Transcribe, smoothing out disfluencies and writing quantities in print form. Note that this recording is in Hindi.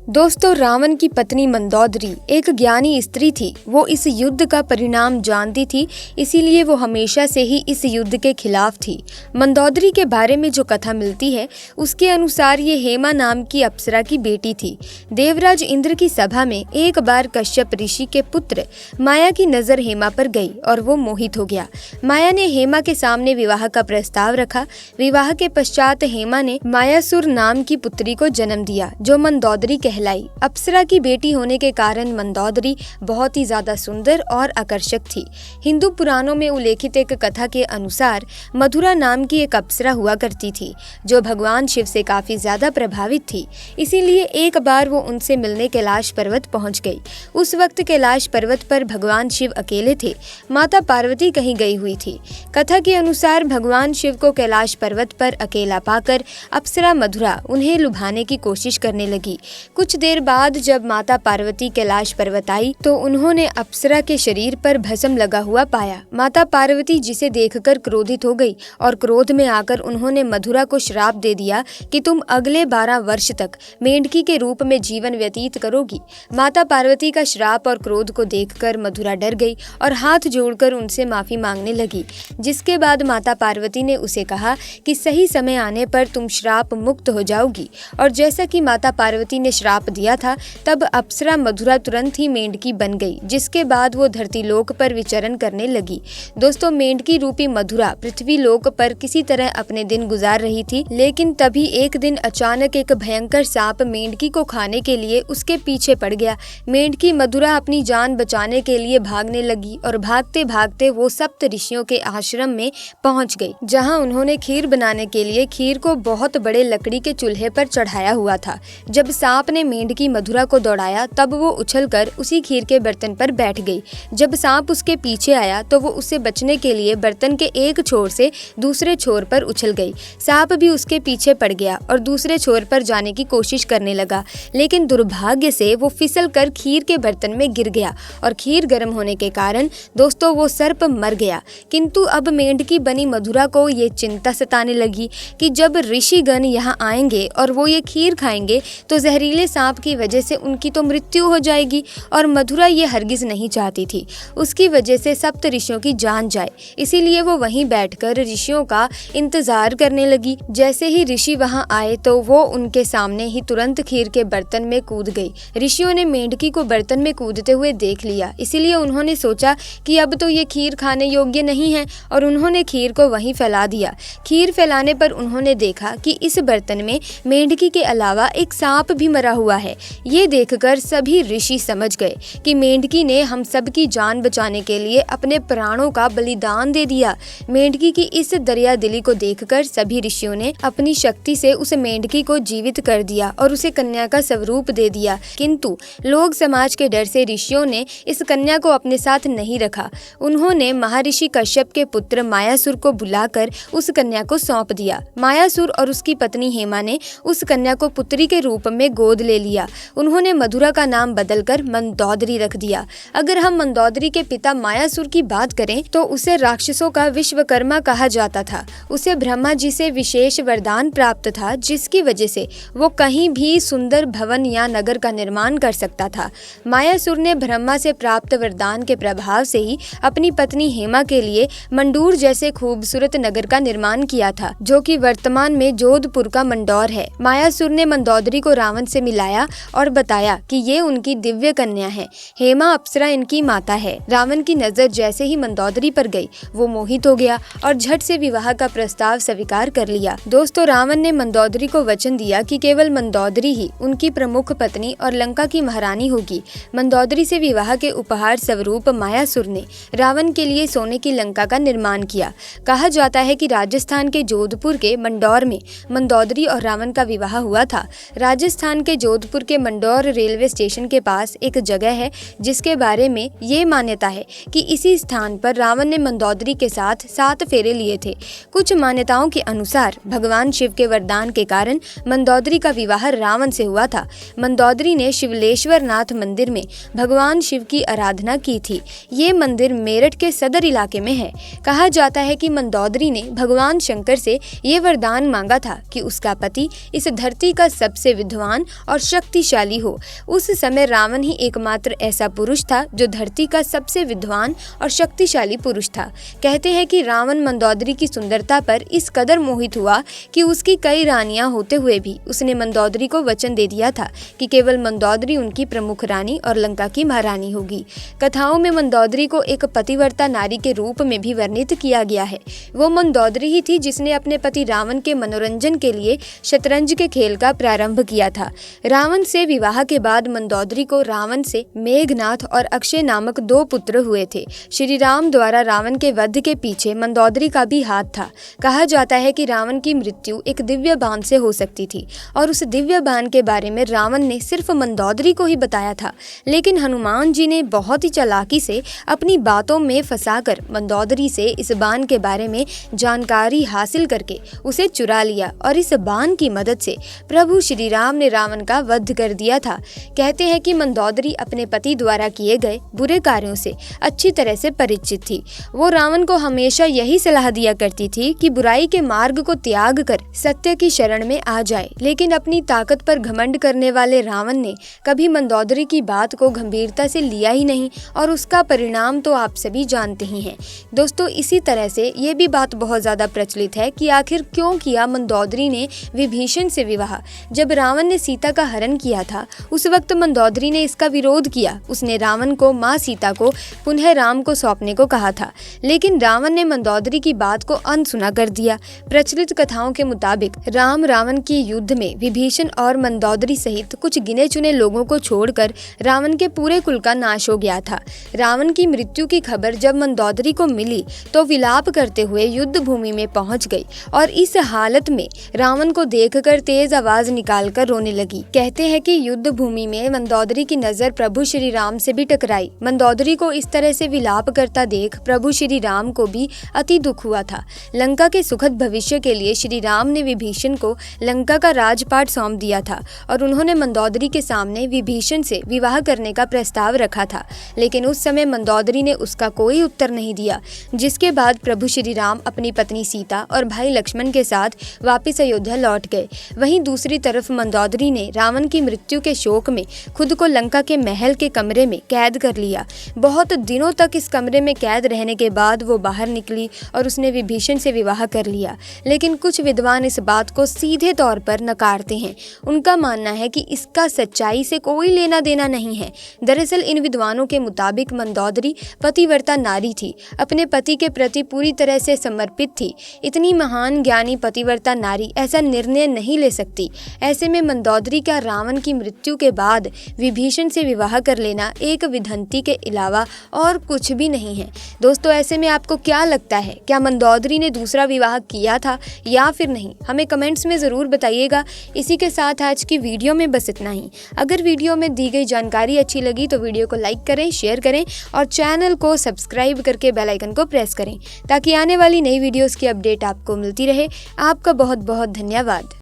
दोस्तों, रावण की पत्नी मंदोदरी एक ज्ञानी स्त्री थी। वो इस युद्ध का परिणाम जानती थी, इसीलिए वो हमेशा से ही इस युद्ध के खिलाफ थी। मंदोदरी के बारे में जो कथा मिलती है उसके अनुसार ये हेमा नाम की अप्सरा की बेटी थी। देवराज इंद्र की सभा में एक बार कश्यप ऋषि के पुत्र माया की नजर हेमा पर गई और वो मोहित हो गया। माया ने हेमा के सामने विवाह का प्रस्ताव रखा। विवाह के पश्चात हेमा ने मायासुर नाम की पुत्री को जन्म दिया जो मंदोदरी कहलाई। अप्सरा की बेटी होने के कारण मंदोदरी बहुत ही ज्यादा सुंदर और आकर्षक थी। हिंदू पुराणों में उल्लेखित एक कथा के अनुसार मधुरा नाम की एक अप्सरा हुआ करती थी जो भगवान शिव से काफी ज्यादा प्रभावित थी। इसीलिए एक बार वो उनसे मिलने कैलाश पर्वत पहुंच गई। उस वक्त कैलाश पर्वत पर भगवान शिव अकेले थे, माता पार्वती कहीं गई हुई थी। कथा के अनुसार भगवान शिव को कैलाश पर्वत पर अकेला पाकर अप्सरा मधुरा उन्हें लुभाने की कोशिश करने लगी। कुछ देर बाद जब माता पार्वती कैलाश पर्वत आई तो उन्होंने अप्सरा के शरीर पर भस्म लगा हुआ पाया। माता पार्वती जिसे देखकर क्रोधित हो गई और क्रोध में आकर उन्होंने मधुरा को श्राप दे दिया कि तुम अगले 12 वर्ष तक मेंढकी के रूप में जीवन व्यतीत करोगी। माता पार्वती का श्राप और क्रोध को देखकर मधुरा डर गई और हाथ जोड़कर उनसे माफी मांगने लगी। जिसके बाद माता पार्वती ने उसे कहा कि सही समय आने पर तुम श्राप मुक्त हो जाओगी। और जैसा कि माता पार्वती ने श्राप दिया था तब अप्सरा मधुरा तुरंत ही मेंढकी बन गई, जिसके बाद वो धरती लोक पर विचरण करने लगी। दोस्तों, मेंढकी रूपी मधुरा पृथ्वी लोक पर किसी तरह अपने दिन गुजार रही थी, लेकिन तभी एक दिन अचानक एक भयंकर सांप मेंढकी को खाने के लिए उसके पीछे पड़ गया। मेंढकी मधुरा अपनी जान बचाने के लिए भागने लगी और भागते भागते वो सप्त ऋषियों के आश्रम में पहुंच गई, जहां उन्होंने खीर बनाने के लिए खीर को बहुत बड़े लकड़ी के चूल्हे पर चढ़ाया हुआ था। जब सांप ने मेंढकी मधुरा को दौड़ाया तब वो उछलकर उसी खीर के बर्तन पर बैठ गई। जब सांप उसके पीछे आया तो वो उससे बचने के लिए बर्तन के एक छोर से दूसरे छोर पर उछल गई। सांप भी उसके पीछे पड़ गया और दूसरे छोर पर जाने की कोशिश करने लगा, लेकिन दुर्भाग्य से वो फिसल कर खीर के बर्तन में गिर गया और खीर गर्म होने के कारण दोस्तों वो सर्प मर गया। किंतु अब मेंढकी बनी मधुरा को ये चिंता सताने लगी कि जब ऋषिगण यहाँ आएंगे और वो ये खीर खाएंगे तो जहरीले सांप की वजह से उनकी तो मृत्यु हो जाएगी, और मधुरा ये हरगिज नहीं चाहती थी उसकी वजह से सप्त ऋषियों की जान जाए। इसीलिए वो वहीं बैठकर ऋषियों का इंतजार करने लगी। जैसे ही ऋषि वहां आए तो वो उनके सामने ही तुरंत खीर के बर्तन में कूद गई। ऋषियों ने मेंढकी को बर्तन में कूदते हुए देख लिया, इसीलिए उन्होंने सोचा कि अब तो ये खीर खाने योग्य नहीं है और उन्होंने खीर को वहीं फैला दिया। खीर फैलाने पर उन्होंने देखा कि इस बर्तन में मेंढकी के अलावा एक सांप भी मरा हुआ है। ये देखकर सभी ऋषि समझ गए कि मेंढकी ने हम सब की जान बचाने के लिए अपने प्राणों का बलिदान दे दिया। मेंढकी की इस दरिया दिली को देखकर सभी ऋषियों ने अपनी शक्ति से उस मेंढकी को जीवित कर दिया और उसे कन्या का स्वरूप दे दिया। किंतु लोग समाज के डर से ऋषियों ने इस कन्या को अपने साथ नहीं रखा। उन्होंने महर्षि कश्यप के पुत्र मायासुर को बुलाकर उस कन्या को सौंप दिया। मायासुर और उसकी पत्नी हेमा ने उस कन्या को पुत्री के रूप में गोद ले लिया। उन्होंने मधुरा का नाम बदलकर मंदोदरी रख दिया। अगर हम मंदोदरी के पिता मायासुर की बात करें तो उसे राक्षसों का विश्वकर्मा कहा जाता था। उसे ब्रह्मा जी से विशेष वरदान प्राप्त था, जिसकी वजह से वो कहीं भी सुंदर भवन या नगर का निर्माण कर सकता था। मायासुर ने ब्रह्मा से प्राप्त वरदान के प्रभाव से ही अपनी पत्नी हेमा के लिए मंडूर जैसे खूबसूरत नगर का निर्माण किया था, जो कि वर्तमान में जोधपुर का मंडौर है। मायासुर ने मंदोदरी को रावण से मिलाया और बताया कि ये उनकी दिव्य कन्या है। हेमा अप्सरा इनकी माता है। रावण की नजर जैसे ही मंदोदरी पर गई वो मोहित हो गया और झट से विवाह का प्रस्ताव स्वीकार कर लिया। दोस्तों, रावण ने मंदोदरी को वचन दिया कि केवल मंदोदरी ही उनकी प्रमुख पत्नी और लंका की महारानी होगी। मंदोदरी से विवाह के उपहार स्वरूप मायासुर ने रावण के लिए सोने की लंका का निर्माण किया। कहा जाता है कि राजस्थान के जोधपुर के मंडौर में मंदोदरी और रावण का विवाह हुआ था। राजस्थान के जोधपुर के मंडौर रेलवे स्टेशन के पास एक जगह है जिसके बारे में ये मान्यता है कि इसी स्थान पर रावण ने मंदोदरी के साथ 7 फेरे लिए थे। कुछ मान्यताओं के अनुसार भगवान शिव के वरदान के कारण मंदोदरी का विवाह रावण से हुआ था। मंदोदरी ने शिवलेश्वर नाथ मंदिर में भगवान शिव की आराधना की थी। ये मंदिर मेरठ के सदर इलाके में है। कहा जाता है कि मंदोदरी ने भगवान शंकर से ये वरदान मांगा था कि उसका पति इस धरती का सबसे विद्वान और शक्तिशाली हो। उस समय रावण ही एकमात्र ऐसा पुरुष था जो धरती का सबसे विद्वान और शक्तिशाली पुरुष था। कहते हैं कि रावण मंदोदरी की सुंदरता पर इस कदर मोहित हुआ कि उसकी कई रानियां होते हुए भी उसने मंदोदरी को वचन दे दिया था कि केवल मंदोदरी उनकी प्रमुख रानी और लंका की महारानी होगी। कथाओं में मंदोदरी को एक पतिव्रता नारी के रूप में भी वर्णित किया गया है। वो मंदोदरी ही थी जिसने अपने पति रावण के मनोरंजन के लिए शतरंज के खेल का प्रारंभ किया था। रावण से विवाह के बाद मंदोदरी को रावण से मेघनाथ और अक्षय नामक 2 पुत्र हुए थे। श्री राम द्वारा रावण के वध के पीछे मंदोदरी का भी हाथ था। कहा जाता है कि रावण की मृत्यु एक दिव्य बाण से हो सकती थी और उस दिव्य बाण के बारे में रावण ने सिर्फ मंदोदरी को ही बताया था, लेकिन हनुमान जी ने बहुत ही चालाकी से अपनी बातों में फंसाकर मंदोदरी से इस बाण के बारे में जानकारी हासिल करके उसे चुरा लिया और इस बाण की मदद से प्रभु श्री राम ने रावण का वध कर दिया था। कहते हैं कि मंदोदरी अपने पति द्वारा किए गए बुरे कार्यों से अच्छी तरह से परिचित थी। वो रावण को हमेशा यही सलाह दिया करती थी कि बुराई के मार्ग को त्याग कर सत्य की शरण में आ जाए, लेकिन अपनी ताकत पर घमंड करने वाले रावण ने कभी मंदोदरी की बात को गंभीरता से लिया ही नहीं और उसका परिणाम तो आप सभी जानते ही हैं। दोस्तों, इसी तरह से ये भी बात बहुत ज्यादा प्रचलित है कि आखिर क्यों किया मंदोदरी ने विभीषण से विवाह। जब रावण ने सीता का हरण किया था उस वक्त मंदोदरी ने इसका विरोध किया। उसने रावण को माँ सीता को पुनः राम को सौंपने को कहा था, लेकिन रावण ने मंदोदरी की बात को अनसुना कर दिया। प्रचलित कथाओं के मुताबिक राम रावण के युद्ध में विभीषण और मंदोदरी सहित कुछ गिने चुने लोगों को छोड़कर रावण के पूरे कुल का नाश हो गया था। रावण की मृत्यु की खबर जब मंदोदरी को मिली तो विलाप करते हुए युद्ध भूमि में पहुंच गई और इस हालत में रावण को देखकर तेज आवाज निकालकर रोने लगी। कहते हैं कि युद्ध भूमि में मंदोदरी की नजर प्रभु श्री राम से भी टकराई। मंदोदरी को इस तरह से विलाप करता देख प्रभु श्री राम को भी अति दुख हुआ था। लंका के सुखद भविष्य के लिए श्री राम ने विभीषण को लंका का राजपाट सौंप दिया था और उन्होंने मंदोदरी के सामने विभीषण से विवाह करने का प्रस्ताव रखा था, लेकिन उस समय मंदोदरी ने उसका कोई उत्तर नहीं दिया। जिसके बाद प्रभु श्री राम अपनी पत्नी सीता और भाई लक्ष्मण के साथ वापस अयोध्या लौट गए। वहीं दूसरी तरफ मंदोदरी ने रावण की मृत्यु के शोक में खुद को लंका के महल के कमरे में कैद कर लिया। बहुत दिनों तक इस कमरे में कैद रहने के बाद वो बाहर निकली और उसने विभीषण से विवाह कर लिया, लेकिन कुछ विद्वान इस बात को सीधे तौर पर नकारते हैं। उनका मानना है कि इसका सच्चाई से कोई लेना देना नहीं है। दरअसल इन विद्वानों के मुताबिक मंदोदरी पतिव्रता नारी थी, अपने पति के प्रति पूरी तरह से समर्पित थी। इतनी महान ज्ञानी पतिव्रता नारी ऐसा निर्णय नहीं ले सकती। ऐसे में मंदोदरी का रावण की मृत्यु के बाद विभीषण से विवाह कर लेना एक विधंती के अलावा और कुछ भी नहीं है। दोस्तों, ऐसे में आपको क्या लगता है, क्या मंदोदरी ने दूसरा विवाह किया था या फिर नहीं? हमें कमेंट्स में ज़रूर बताइएगा। इसी के साथ आज की वीडियो में बस इतना ही। अगर वीडियो में दी गई जानकारी अच्छी लगी तो वीडियो को लाइक करें, शेयर करें और चैनल को सब्सक्राइब करके बेल आइकन को प्रेस करें ताकि आने वाली नई वीडियोस की अपडेट आपको मिलती रहे। आपका बहुत बहुत धन्यवाद।